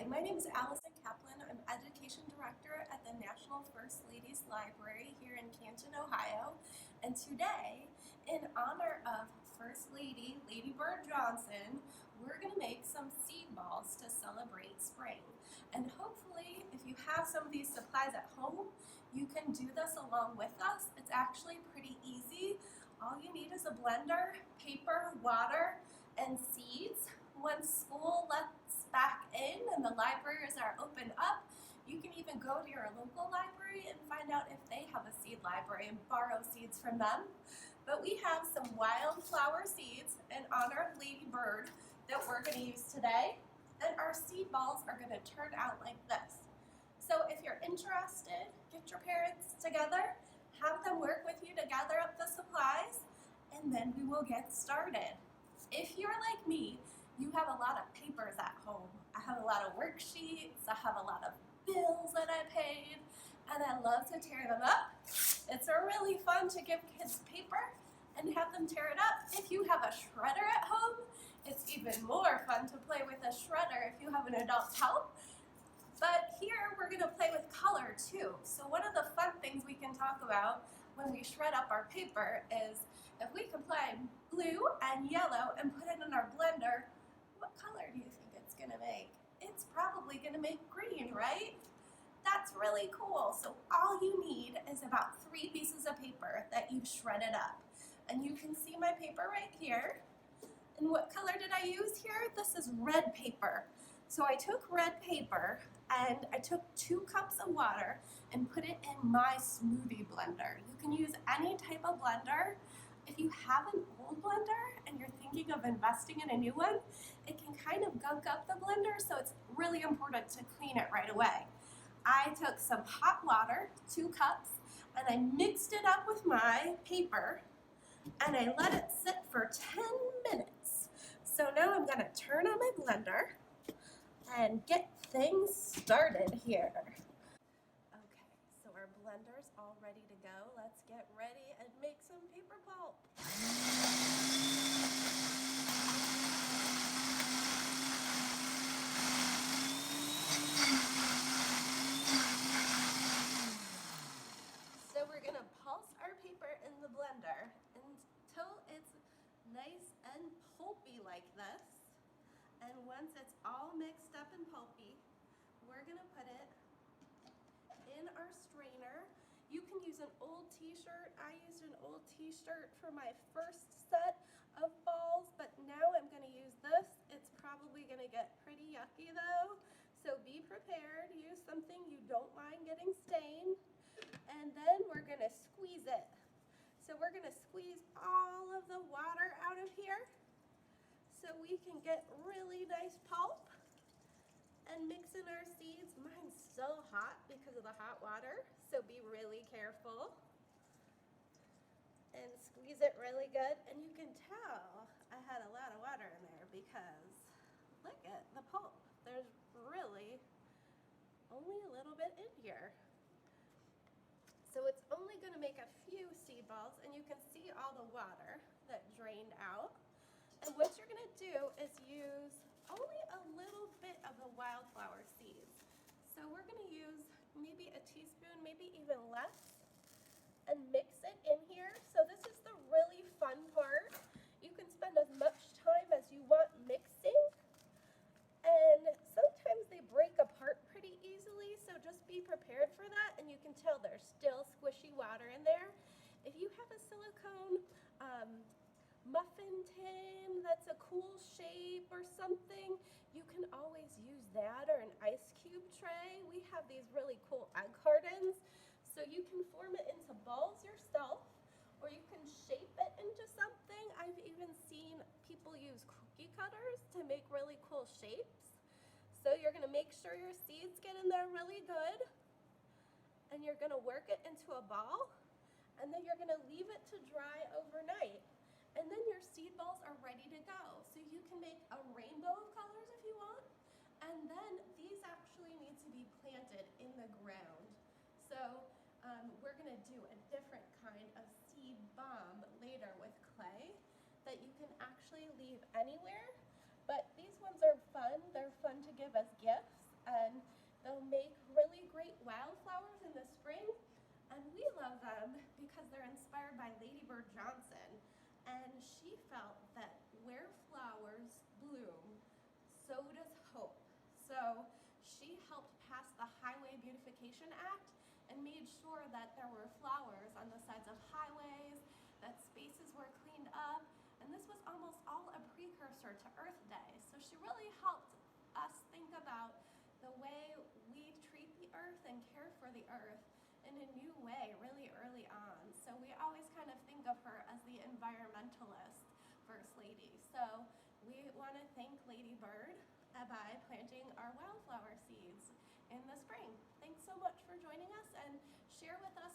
Hi, my name is Allison Kaplan. I'm Education Director at the National First Ladies Library here in Canton, Ohio. And today, in honor of First Lady, Lady Bird Johnson, we're going to make some seed balls to celebrate spring. And hopefully, if you have some of these supplies at home, you can do this along with us. It's actually pretty easy. All you need is a blender, paper, water, and seeds. Once school lets back in and the libraries are open up, you can even go to your local library and find out if they have a seed library and borrow seeds from them. But we have some wildflower seeds in honor of Lady Bird that we're going to use today, and our seed balls are going to turn out like this. So if you're interested, get your parents together, have them work with you to gather up the supplies, and then we will get started. If you're like me, you have a lot of papers at home. I have a lot of worksheets, I have a lot of bills that I paid, and I love to tear them up. It's really fun to give kids paper and have them tear it up. If you have a shredder at home, it's even more fun to play with a shredder if you have an adult help. But here we're gonna play with color too. So one of the fun things we can talk about when we shred up our paper is if we combine blue and yellow and put it in our blender, what color do you think it's gonna make? It's probably gonna make green, right? That's really cool. So all you need is about 3 pieces of paper that you've shredded up. And you can see my paper right here. And what color did I use here? This is red paper. So I took red paper and I took 2 cups of water and put it in my smoothie blender. You can use any type of blender. If you have an old blender and you're thinking of investing in a new one, it can kind of gunk up the blender, so it's really important to clean it right away. I took some hot water, 2 cups, and I mixed it up with my paper, and I let it sit for 10 minutes. So now I'm gonna turn on my blender and get things started here. Okay, so our blender's all ready to go. Let's get ready and make some paper pulp. So we're gonna pulse our paper in the blender until it's nice and pulpy like this. And once it's all mixed up and pulpy, we're gonna put it in our strainer. You can use an old t-shirt. I used an old t-shirt for my first set of balls, but now I'm gonna use this. It's probably gonna get pretty yucky though, so be prepared. Use something you don't mind getting stained. And then we're gonna squeeze it. So we're gonna squeeze all of the water out of here so we can get really nice pulp and mix in our seeds. Mine's so hot because of the hot water, so be really careful. And squeeze it really good. And you can tell I had a lot of water in there because look at the pulp. There's really only a little bit in here. So it's only going to make a few seed balls, and you can see all the water that drained out. And what you're going to do is use only a little bit of the wildflower seeds. So we're going to use maybe a teaspoon, maybe even less, and mix it in here. So this is the really fun part. You can spend as much time as you want mixing, and sometimes they break apart pretty easily, so just be prepared for that. And you can tell there's still squishy water in there. If you have a silicone muffin tin that's a cool shape or something, you can always use that, or an ice cube tray. We have these really cool egg cartons, so you can form it into balls yourself, or you can shape it into something. I've even seen people use cookie cutters to make really cool shapes. So you're gonna make sure your seeds get in there really good, and you're gonna work it into a ball, and then you're gonna leave it to dry overnight. And then your seed balls are ready to go. So you can make a rainbow of colors if you want, and then these actually need to be planted in the ground. So we're gonna do a different kind of seed bomb later with clay that you can actually leave anywhere. But these ones are fun. They're fun to give as gifts, so does hope. So she helped pass the Highway Beautification Act and made sure that there were flowers on the sides of highways, that spaces were cleaned up, and this was almost all a precursor to Earth Day. So she really helped us think about the way we treat the earth and care for the earth in a new way really early on. So we always kind of think of her as the environmentalist First Lady. So we want to thank Lady Bird by planting our wildflower seeds in the spring. Thanks so much for joining us, and share with us